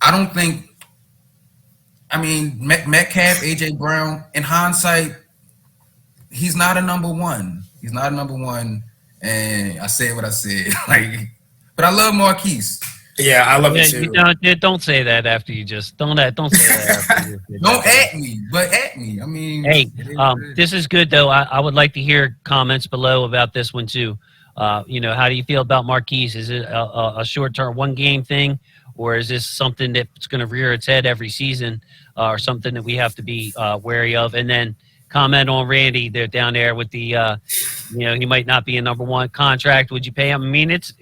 S3: I don't think. I mean, Metcalf, AJ Brown. In hindsight, he's not a number one. He's not a number one. And I said what I said. Like, but I love Marquise.
S2: Yeah, I love it too.
S1: Don't say that after you just don't say that. After you
S3: Don't at me, but at me. I mean,
S1: hey, this is good though. I would like to hear comments below about this one too. How do you feel about Marquise? Is it a short-term, one-game thing, or is this something that's going to rear its head every season, or something that we have to be wary of? And then comment on Randy. They're down there with the, he might not be a number one contract. Would you pay him? I mean, there's.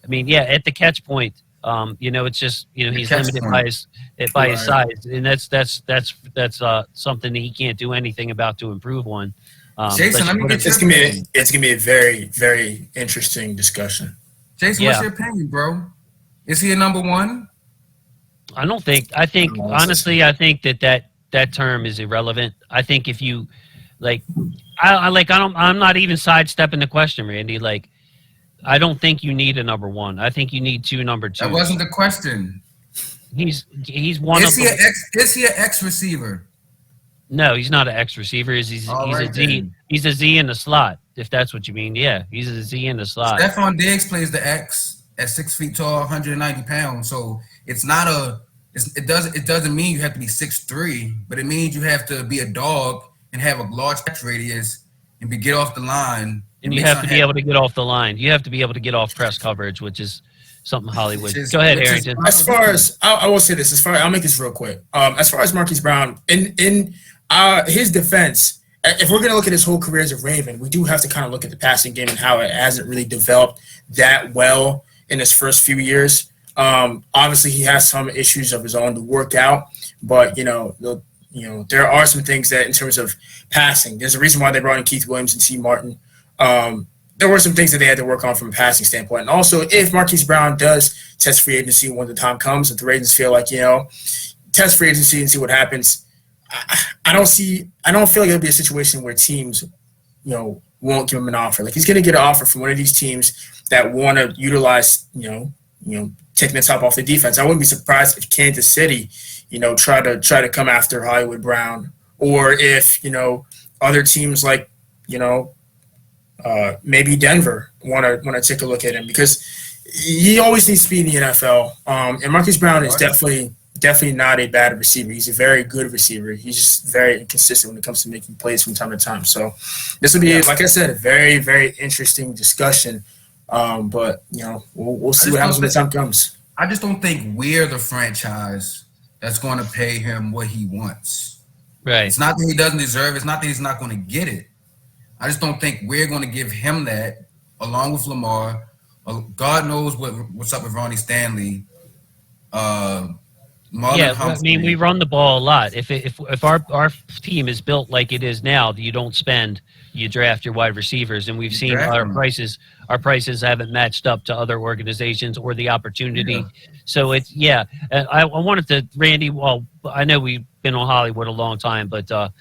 S1: I mean, yeah, at the catch point, it's just he's limited by his size, and that's something that he can't do anything about to improve on.
S3: Jason, let me get
S2: it's gonna be a very, very interesting discussion.
S3: Jason, what's your opinion, bro? Is he a number one?
S1: I think honestly, I think that term is irrelevant. I think if you I'm not even sidestepping the question, Randy. Like, I don't think you need a number one. I think you need two number two.
S3: That wasn't the question.
S1: He's one of them.
S3: Is he an X receiver?
S1: No, he's not an X receiver. He's a Z. Then. He's a Z in the slot, if that's what you mean. Yeah, he's a Z in the slot.
S3: Stephon Diggs plays the X at 6 feet tall, 190 pounds. So it's not it doesn't mean you have to be 6'3", but it means you have to be a dog and have a large catch radius and get off the line.
S1: And you have to be able to get off the line. You have to be able to get off press coverage, which is something Hollywood. Go ahead, Harrington.
S2: As far as I will say this, I'll make this real quick. As far as Marquise Brown, in his defense, if we're going to look at his whole career as a Raven, we do have to kind of look at the passing game and how it hasn't really developed that well in his first few years. Obviously, he has some issues of his own to work out, but there are some things that in terms of passing, there's a reason why they brought in Keith Williams and C. Martin. There were some things that they had to work on from a passing standpoint. And also, if Marquise Brown does test free agency when the time comes, if the Ravens feel like, test free agency and see what happens, I don't feel like it'll be a situation where teams, won't give him an offer. Like, he's going to get an offer from one of these teams that want to utilize, taking the top off the defense. I wouldn't be surprised if Kansas City, try to come after Hollywood Brown, or if, other teams like, maybe Denver want to take a look at him, because he always needs to be in the NFL. And Marquise Brown is definitely not a bad receiver. He's a very good receiver. He's just very inconsistent when it comes to making plays from time to time. So this will be, like I said, a very, very interesting discussion. But we'll see what happens when the time comes.
S3: I just don't think we're the franchise that's going to pay him what he wants.
S1: Right.
S3: It's not that he doesn't deserve it. It's not that he's not going to get it. I just don't think we're going to give him that, along with Lamar. God knows what's up with Ronnie Stanley.
S1: We run the ball a lot. If our team is built like it is now, you don't spend, you draft your wide receivers, and we've seen our prices. Our prices haven't matched up to other organizations or the opportunity. Yeah. So it's I wanted to, Randy. Well, I know we've been on Hollywood a long time, but the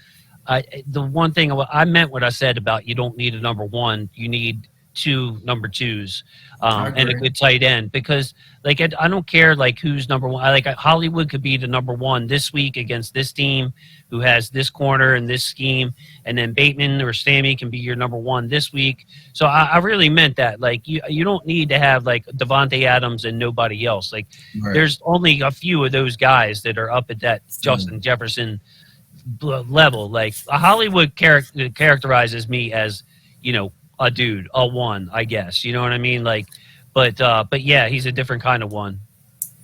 S1: one thing I meant what I said about you don't need a number one, you need two number twos, and a good tight end, because I don't care who's number one. Hollywood could be the number one this week against this team who has this corner and this scheme, and then Bateman or Stammy can be your number one this week. So I really meant that. You don't need to have Devontae Adams and nobody else. There's only a few of those guys that are up at that Justin Jefferson level. Hollywood characterizes me as a dude, a one, I guess. You know what I mean? But yeah, he's a different kind of one.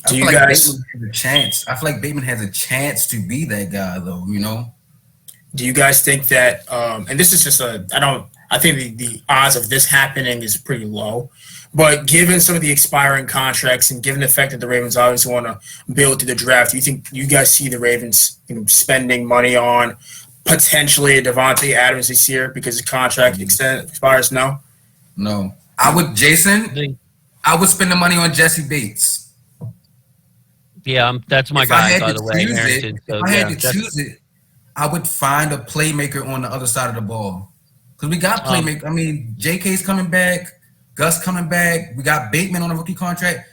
S3: I feel like Bateman has a chance. I feel like Bateman has a chance to be that guy, though.
S2: Do you guys think that? And this is just I think the odds of this happening is pretty low. But given some of the expiring contracts and given the fact that the Ravens obviously want to build to the draft, you guys see the Ravens spending money on potentially a Devontae Adams this year because his contract expires? No. I would spend the money on Jesse Bates.
S1: Yeah, that's my guy, by the way.
S3: If I had to choose it, I would find a playmaker on the other side of the ball. Because we got playmaker. I mean, JK's coming back. Gus coming back. We got Bateman on a rookie contract.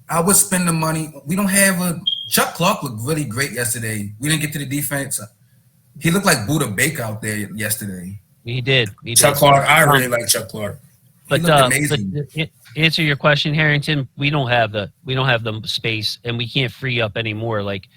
S3: I would spend the money. We don't have a Chuck Clark looked really great yesterday. We didn't get to the defense. He looked like Buda Baker out there yesterday.
S1: He did.
S2: Chuck Clark. I really like Chuck Clark.
S1: But,
S3: He looked amazing.
S1: but answer your question, Harrington. We don't have the space, and we can't free up anymore. Like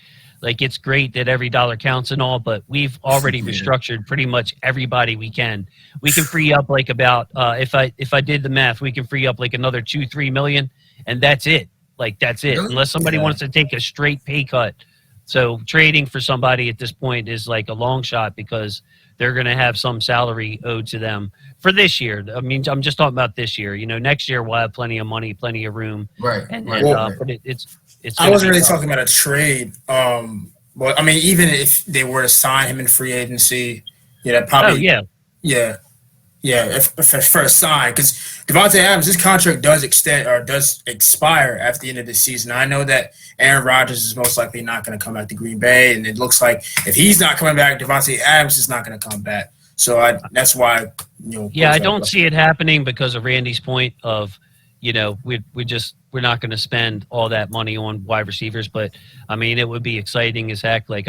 S1: it's great that every dollar counts and all, but we've already restructured pretty much everybody we can. We can free up like about if I did the math, we can free up like another 2-3 million, and that's it. Like that's it.
S3: Really?
S1: Unless somebody wants to take a straight pay cut. So trading for somebody at this point is like a long shot because they're going to have some salary owed to them for this year. I mean, I'm just talking about this year. Next year we'll have plenty of money, plenty of room.
S3: Right.
S1: But it's.
S2: I wasn't really talking about a trade. But I mean, even if they were to sign him in free agency, probably.
S1: Oh, yeah.
S2: If for a sign, because Devontae Adams, his contract does expire at the end of the season. I know that Aaron Rodgers is most likely not going to come back to Green Bay, and it looks like if he's not coming back, Devontae Adams is not going to come back. So that's why
S1: Yeah, I don't see it happening because of Randy's point of, we're not going to spend all that money on wide receivers, but I mean, it would be exciting as heck. Like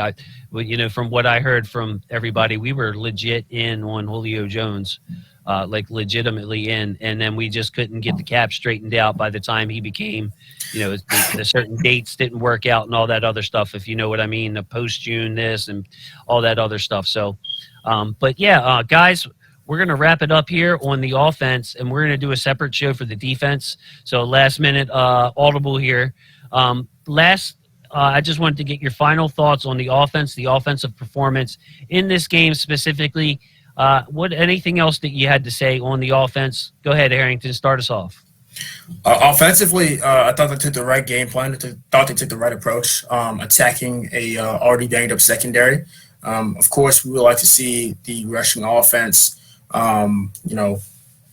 S1: from what I heard from everybody, we were legit in on Julio Jones, like legitimately in, and then we just couldn't get the cap straightened out by the time he became, the certain dates didn't work out and all that other stuff. If you know what I mean, the post June this and all that other stuff. So, but yeah, guys, we're going to wrap it up here on the offense, and we're going to do a separate show for the defense. So last minute audible here. I just wanted to get your final thoughts on the offense, the offensive performance in this game specifically. Anything else that you had to say on the offense? Go ahead, Harrington, start us off.
S2: Offensively, I thought they took the right game plan. I thought they took the right approach, attacking a already banged up secondary. Of course, we would like to see the rushing offense a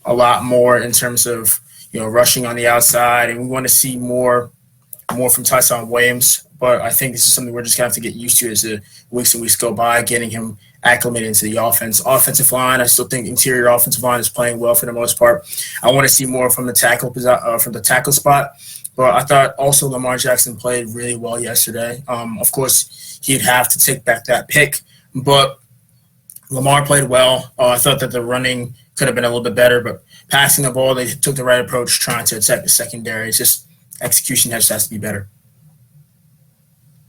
S2: lot more in terms of, rushing on the outside, and we want to see more from Tyson Williams. But I think this is something we're just going to have to get used to as the weeks and weeks go by, getting him acclimated into the offense. Offensive line, I still think interior offensive line is playing well for the most part. I want to see more from the tackle spot. But I thought also Lamar Jackson played really well yesterday. Of course, he'd have to take back that pick, but Lamar played well. I thought that the running could have been a little bit better, but passing the ball, they took the right approach trying to attack the secondary. It's just execution has to be better.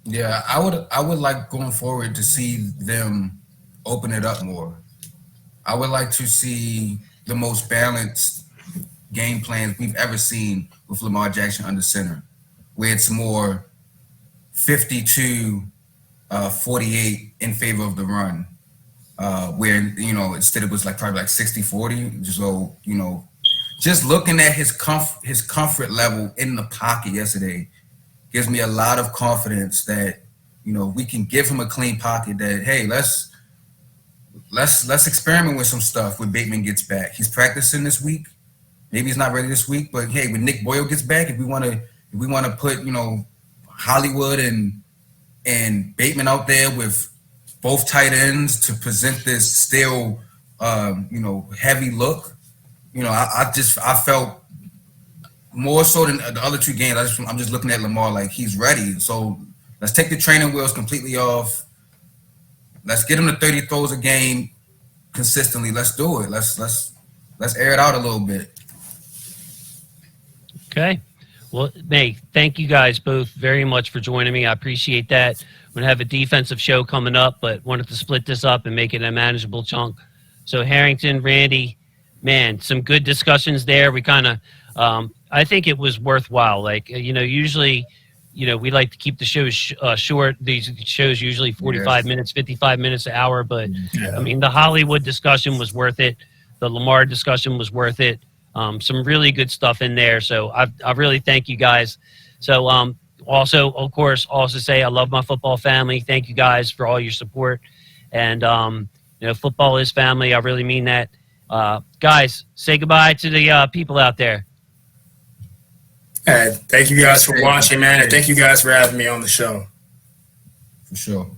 S3: Yeah, I would like going forward to see them open it up more. I would like to see the most balanced game plans we've ever seen with Lamar Jackson under center, where it's more 52-48 in favor of the run. Where instead it was probably 60-40. So just looking at his comfort level in the pocket yesterday gives me a lot of confidence that we can give him a clean pocket. That hey, let's experiment with some stuff when Bateman gets back. He's practicing this week. Maybe he's not ready this week, but hey, when Nick Boyle gets back, if we want to put Hollywood and Bateman out there with both tight ends to present this still, heavy look. I felt more so than the other two games. I'm just looking at Lamar like he's ready. So let's take the training wheels completely off. Let's get him to 30 throws a game consistently. Let's do it. Let's air it out a little bit.
S1: Okay. Well, May, thank you guys both very much for joining me. I appreciate that. We're going to have a defensive show coming up, but wanted to split this up and make it a manageable chunk. So Harrington, Randy, man, some good discussions there. We kind of, I think it was worthwhile. Usually, we like to keep the shows short. These shows usually 45 minutes, 55 minutes, an hour. But, I mean, the Hollywood discussion was worth it. The Lamar discussion was worth it. Some really good stuff in there. So I really thank you guys. So also, of course, say I love my football family. Thank you guys for all your support. And, football is family. I really mean that. Guys, say goodbye to the people out there.
S2: Hey, thank you guys for watching, man. And thank you guys for having me on the show.
S3: For sure.